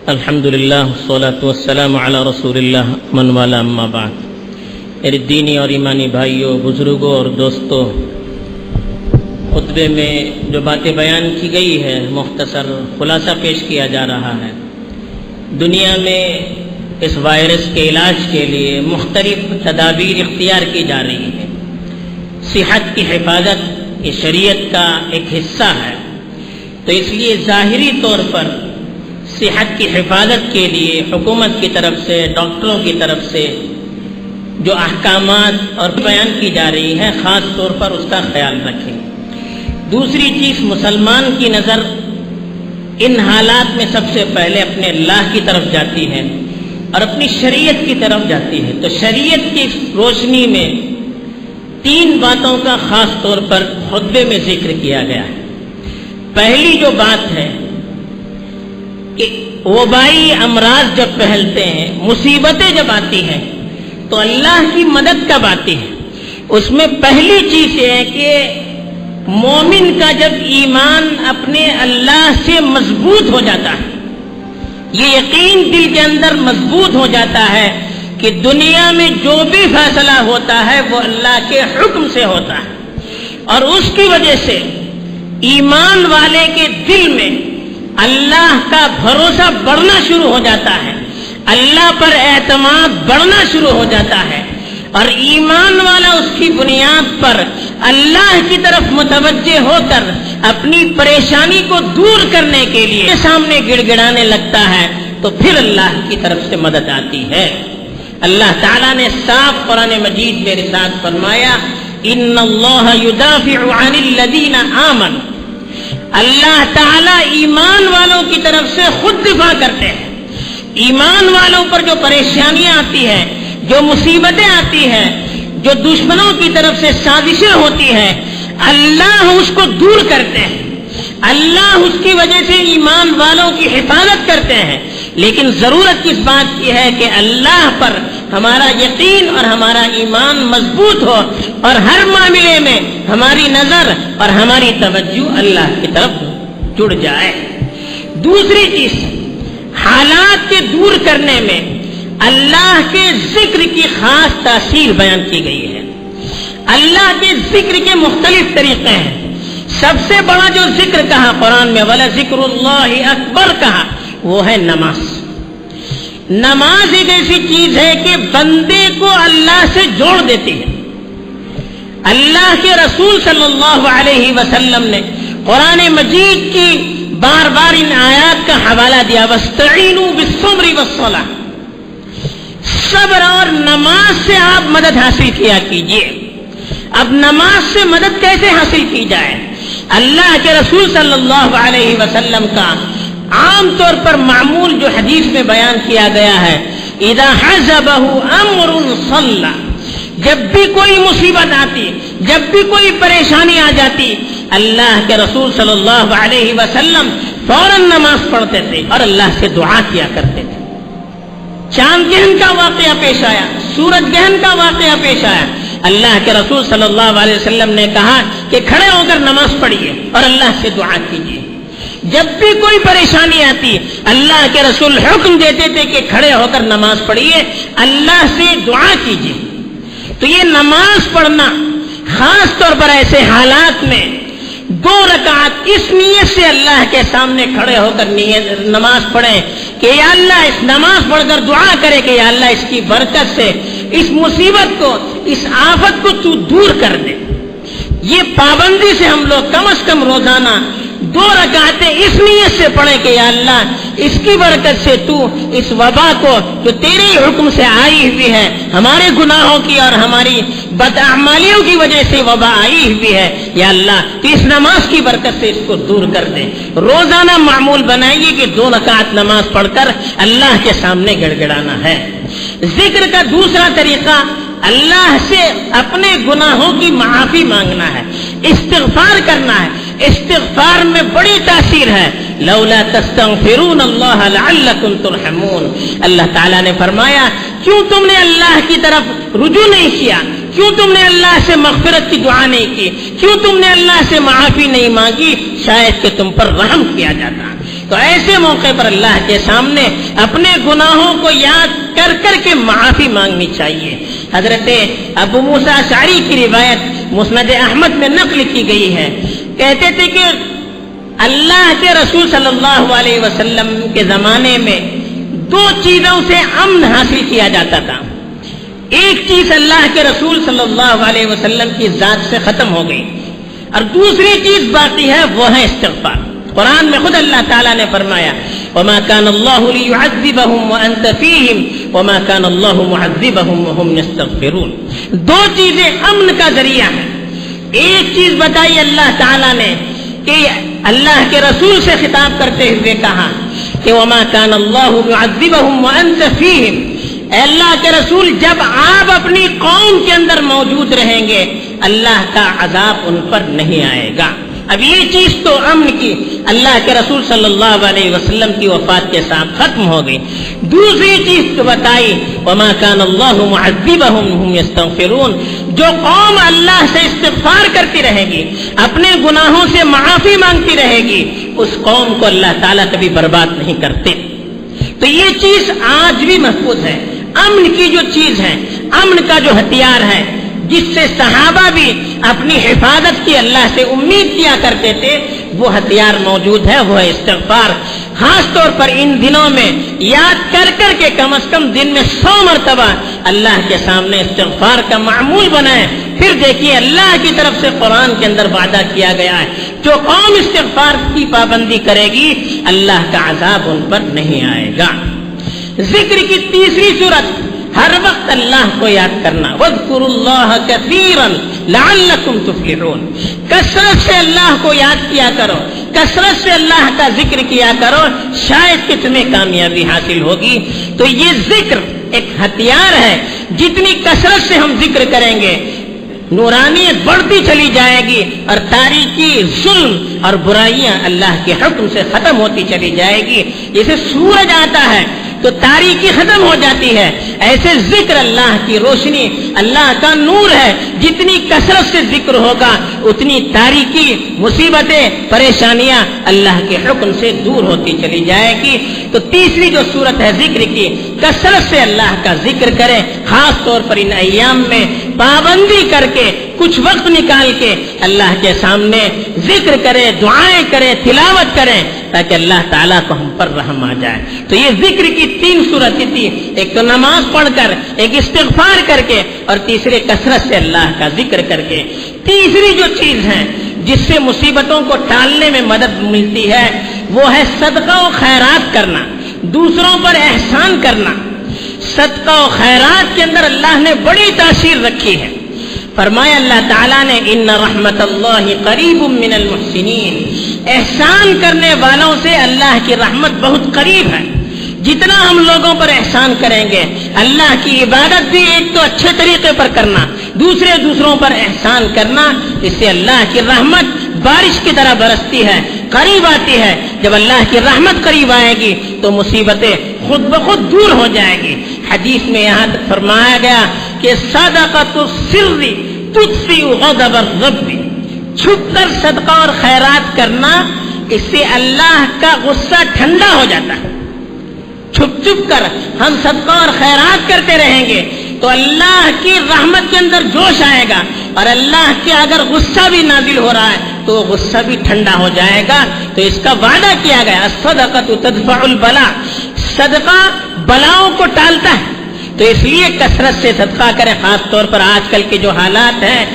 الحمدللہ والصلاة والسلام علی رسول اللہ من والا اما بعد۔ میرے دینی اور ایمانی بھائیوں، بزرگوں اور دوستوں، خطبے میں جو باتیں بیان کی گئی ہے مختصر خلاصہ پیش کیا جا رہا ہے۔ دنیا میں اس وائرس کے علاج کے لیے مختلف تدابیر اختیار کی جا رہی ہیں۔ صحت کی حفاظت یہ شریعت کا ایک حصہ ہے، تو اس لیے ظاہری طور پر صحت کی حفاظت کے لیے حکومت کی طرف سے، ڈاکٹروں کی طرف سے جو احکامات اور بیان کی جا رہی ہے، خاص طور پر اس کا خیال رکھیں۔ دوسری چیز، مسلمان کی نظر ان حالات میں سب سے پہلے اپنے اللہ کی طرف جاتی ہے اور اپنی شریعت کی طرف جاتی ہے۔ تو شریعت کی روشنی میں 3 باتوں کا خاص طور پر خطبے میں ذکر کیا گیا ہے۔ پہلی جو بات ہے کہ وبائی امراض جب پھیلتے ہیں، مصیبتیں جب آتی ہیں، تو اللہ کی مدد کب آتی ہے؟ اس میں پہلی چیز یہ ہے کہ مومن کا جب ایمان اپنے اللہ سے مضبوط ہو جاتا ہے، یہ یقین دل کے اندر مضبوط ہو جاتا ہے کہ دنیا میں جو بھی فیصلہ ہوتا ہے وہ اللہ کے حکم سے ہوتا ہے، اور اس کی وجہ سے ایمان والے کے دل میں اللہ کا بھروسہ بڑھنا شروع ہو جاتا ہے، اللہ پر اعتماد بڑھنا شروع ہو جاتا ہے، اور ایمان والا اس کی بنیاد پر اللہ کی طرف متوجہ ہو کر اپنی پریشانی کو دور کرنے کے لیے سامنے گڑ گڑانے لگتا ہے، تو پھر اللہ کی طرف سے مدد آتی ہے۔ اللہ تعالیٰ نے صاف قرآن مجید میں ارشاد فرمایا، ان اللہ یدافع عن الذین آمنوا، اللہ تعالیٰ ایمان والوں کی طرف سے خود دفاع کرتے ہیں۔ ایمان والوں پر جو پریشانیاں آتی ہیں، جو مصیبتیں آتی ہیں، جو دشمنوں کی طرف سے سازشیں ہوتی ہیں، اللہ اس کو دور کرتے ہیں، اللہ اس کی وجہ سے ایمان والوں کی حفاظت کرتے ہیں۔ لیکن ضرورت کس بات کی ہے کہ اللہ پر ہمارا یقین اور ہمارا ایمان مضبوط ہو، اور ہر معاملے میں ہماری نظر اور ہماری توجہ اللہ کی طرف جڑ جائے۔ دوسری چیز، حالات کے دور کرنے میں اللہ کے ذکر کی خاص تاثیر بیان کی گئی ہے۔ اللہ کے ذکر کے مختلف طریقے ہیں۔ سب سے بڑا جو ذکر کہا قرآن میں، وَلَذِكْرُ اللَّهِ أَكْبَرُ کہا، وہ ہے نماز۔ نماز ایک ایسی چیز ہے کہ بندے کو اللہ سے جوڑ دیتی ہے۔ اللہ کے رسول صلی اللہ علیہ وسلم نے قرآن مجید کی بار بار ان آیات کا حوالہ دیا، وَاسْتَعِينُوا بِالصَّبْرِ وَالصَّلَاةِ، صبر اور نماز سے آپ مدد حاصل کیا کیجئے۔ اب نماز سے مدد کیسے حاصل کی جائے؟ اللہ کے رسول صلی اللہ علیہ وسلم کا عام طور پر معمول جو حدیث میں بیان کیا گیا ہے، اذا حزبه امر صلى، جب بھی کوئی مصیبت آتی، جب بھی کوئی پریشانی آ جاتی، اللہ کے رسول صلی اللہ علیہ وسلم فوراً نماز پڑھتے تھے اور اللہ سے دعا کیا کرتے تھے۔ چاند گہن کا واقعہ پیش آیا، سورج گہن کا واقعہ پیش آیا، اللہ کے رسول صلی اللہ علیہ وسلم نے کہا کہ کھڑے ہو کر نماز پڑھیے اور اللہ سے دعا کیجیے۔ جب بھی کوئی پریشانی آتی، اللہ کے رسول حکم دیتے تھے کہ کھڑے ہو کر نماز پڑھیے، اللہ سے دعا کیجیے۔ تو یہ نماز پڑھنا خاص طور پر ایسے حالات میں 2 رکعت اس نیت سے اللہ کے سامنے کھڑے ہو کر نماز پڑھیں کہ یا اللہ، اس نماز پڑھ کر دعا کرے کہ یا اللہ اس کی برکت سے اس مصیبت کو، اس آفت کو تو دور کر دے۔ یہ پابندی سے ہم لوگ کم از کم روزانہ 2 رکعتیں اس نیت سے پڑھیں کہ یا اللہ اس کی برکت سے تو اس وبا کو جو تیرے حکم سے آئی ہوئی ہے، ہمارے گناہوں کی اور ہماری بداعمالیوں کی وجہ سے وبا آئی ہوئی ہے، یا اللہ تو اس نماز کی برکت سے اس کو دور کر دے۔ روزانہ معمول بنائیے کہ 2 رکعت نماز پڑھ کر اللہ کے سامنے گڑ گڑانا ہے۔ ذکر کا دوسرا طریقہ، اللہ سے اپنے گناہوں کی معافی مانگنا ہے، استغفار کرنا ہے۔ استغفار میں بڑی تاثیر ہے، لولا تستغفرون اللہ لعلکم ترحمون۔ اللہ تعالیٰ نے فرمایا، کیوں تم نے اللہ کی طرف رجوع نہیں کیا؟ کیوں تم نے اللہ سے مغفرت کی دعا نہیں کی؟ کیوں تم نے اللہ سے معافی نہیں مانگی؟ شاید کہ تم پر رحم کیا جاتا۔ تو ایسے موقع پر اللہ کے سامنے اپنے گناہوں کو یاد کر کر کے معافی مانگنی چاہیے۔ حضرت ابو موسیٰ اشعری کی روایت مسند احمد میں نقل کی گئی ہے، کہتے تھے کہ اللہ کے رسول صلی اللہ علیہ وسلم کے زمانے میں دو چیزوں سے امن حاصل کیا جاتا تھا۔ ایک چیز اللہ کے رسول صلی اللہ علیہ وسلم کی ذات سے ختم ہو گئی، اور دوسری چیز باقی ہے، وہ ہے استغفار۔ قرآن میں خود اللہ تعالیٰ نے فرمایا وَمَا كَانَ اللَّهُ لِيُعَذِّبَهُمْ وَأَنْتَ فِيهِمْ وَمَا كَانَ اللَّهُ مُعَذِّبَهُمْ وَهُمْ يَسْتَغْفِرُونَ۔ دو چیزیں امن کا ذریعہ ہیں۔ ایک چیز بتائی اللہ تعالیٰ نے کہ اللہ کے رسول سے خطاب کرتے ہوئے کہا کہ وَمَا كَانَ اللَّهُ مُعَذِّبَهُمْ وَأَنْتَ فِيهِمْ، اے اللہ کے رسول جب آپ اپنی قوم کے اندر موجود رہیں گے اللہ کا عذاب ان پر نہیں آئے گا۔ اب یہ چیز تو امن کی اللہ کے رسول صلی اللہ علیہ وسلم کی وفات کے ساتھ ختم ہو گئی۔ دوسری چیز تو بتائی وَمَا كَانَ اللَّهُ مُعَذِّبَهُمْ وَهُمْ يَسْتَغْفِرُونَ، جو قوم اللہ سے استغفار کرتی رہے گی، اپنے گناہوں سے معافی مانگتی رہے گی، اس قوم کو اللہ تعالیٰ کبھی برباد نہیں کرتے۔ تو یہ چیز آج بھی محفوظ ہے۔ امن کی جو چیز ہے، امن کا جو ہتھیار ہے جس سے صحابہ بھی اپنی حفاظت کی اللہ سے امید کیا کرتے تھے، وہ ہتھیار موجود ہے، وہ ہے استغفار۔ خاص طور پر ان دنوں میں یاد کر کر کے کم از کم دن میں 100 مرتبہ اللہ کے سامنے استغفار کا معمول بنائیں۔ پھر دیکھیے اللہ کی طرف سے قرآن کے اندر وعدہ کیا گیا ہے، جو قوم استغفار کی پابندی کرے گی اللہ کا عذاب ان پر نہیں آئے گا۔ ذکر کی تیسری صورت، ہر وقت اللہ کو یاد کرنا، وَاذْكُرُوا اللَّهَ كَثِيرًا لَعَلَّكُمْ تُفْلِحُونَ، کثرت سے اللہ کو یاد کیا کرو، کثرت سے اللہ کا ذکر کیا کرو، شاید کہ تمہیں کامیابی حاصل ہوگی۔ تو یہ ذکر ایک ہتھیار ہے، جتنی کثرت سے ہم ذکر کریں گے نورانیت بڑھتی چلی جائے گی، اور تاریکی، ظلم اور برائیاں اللہ کے حکم سے ختم ہوتی چلی جائے گی۔ جیسے سورج آتا ہے تو تاریکی ختم ہو جاتی ہے، ایسے ذکر اللہ کی روشنی، اللہ کا نور ہے، جتنی کثرت سے ذکر ہوگا اتنی تاریکی، مصیبتیں، پریشانیاں اللہ کے حکم سے دور ہوتی چلی جائے گی۔ تو تیسری جو صورت ہے ذکر کی، کثرت سے اللہ کا ذکر کریں، خاص طور پر ان ایام میں پابندی کر کے کچھ وقت نکال کے اللہ کے سامنے ذکر کریں، دعائیں کریں، تلاوت کریں، تاکہ اللہ تعالیٰ کو ہم پر رحم آ جائے۔ تو یہ ذکر کی 3 صورتیں تھی، ایک تو نماز پڑھ کر، ایک استغفار کر کے، اور تیسرے کثرت سے اللہ کا ذکر کر کے۔ تیسری جو چیز ہے جس سے مصیبتوں کو ٹالنے میں مدد ملتی ہے وہ ہے صدقہ و خیرات کرنا، دوسروں پر احسان کرنا۔ صدقہ و خیرات کے اندر اللہ نے بڑی تاثیر رکھی ہے۔ فرمایا اللہ تعالیٰ نے ان رحمت اللہ قریب من المحسنین، احسان کرنے والوں سے اللہ کی رحمت بہت قریب ہے۔ جتنا ہم لوگوں پر احسان کریں گے، اللہ کی عبادت بھی ایک تو اچھے طریقے پر کرنا، دوسروں پر احسان کرنا، اس سے اللہ کی رحمت بارش کی طرح برستی ہے، قریب آتی ہے۔ جب اللہ کی رحمت قریب آئے گی تو مصیبتیں خود بخود دور ہو جائے گی۔ حدیث میں یہاں تک فرمایا گیا کہ صدقۃ السر تطفئ غضب الرب، چھپ کر صدقہ اور خیرات کرنا، اس سے اللہ کا غصہ ٹھنڈا ہو جاتا ہے۔ چھپ کر ہم صدقہ اور خیرات کرتے رہیں گے تو اللہ کی رحمت کے اندر جوش آئے گا، اور اللہ کے اگر غصہ بھی نازل ہو رہا ہے تو وہ غصہ بھی ٹھنڈا ہو جائے گا۔ تو اس کا وعدہ کیا گیا الصدقۃ تدفع البلاء، صدقہ بلاؤں کو ٹالتا ہے۔ تو اس لیے کثرت سے صدقہ کریں، خاص طور پر آج کل کے جو حالات ہیں،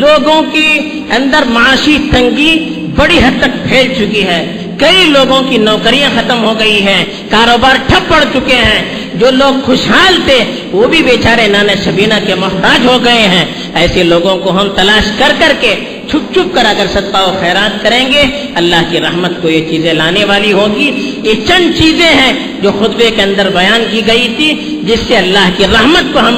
لوگوں کی اندر معاشی تنگی بڑی حد تک پھیل چکی ہے، کئی لوگوں کی نوکریاں ختم ہو گئی ہیں، کاروبار ٹھپ پڑ چکے ہیں، جو لوگ خوشحال تھے وہ بھی بیچارے نانے شبینہ کے محتاج ہو گئے ہیں۔ ایسے لوگوں کو ہم تلاش کر کے چھپ کر اگر صدقہ و خیرات کریں گے، اللہ کی رحمت کو یہ چیزیں لانے والی ہوگی۔ یہ چند چیزیں ہیں جو خطبے کے اندر بیان کی گئی تھی، جس سے اللہ کی رحمت کو ہم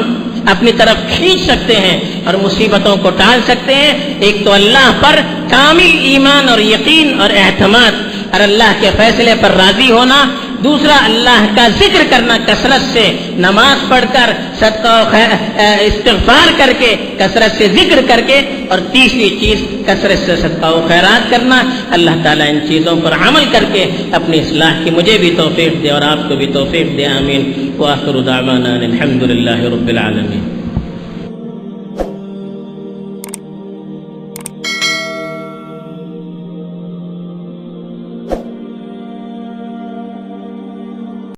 اپنی طرف کھینچ سکتے ہیں اور مصیبتوں کو ٹال سکتے ہیں۔ ایک تو اللہ پر کامل ایمان اور یقین اور اعتماد، اور اللہ کے فیصلے پر راضی ہونا۔ دوسرا اللہ کا ذکر کرنا کثرت سے، نماز پڑھ کر صدقہ استغفار کر کے، کثرت سے ذکر کر کے، اور تیسری چیز کثرت سے صدقہ و خیرات کرنا۔ اللہ تعالیٰ ان چیزوں پر عمل کر کے اپنی اصلاح کی مجھے بھی توفیق دے اور آپ کو بھی توفیق دے، آمین۔ وآخر دعوانا الحمد للہ رب العالمین۔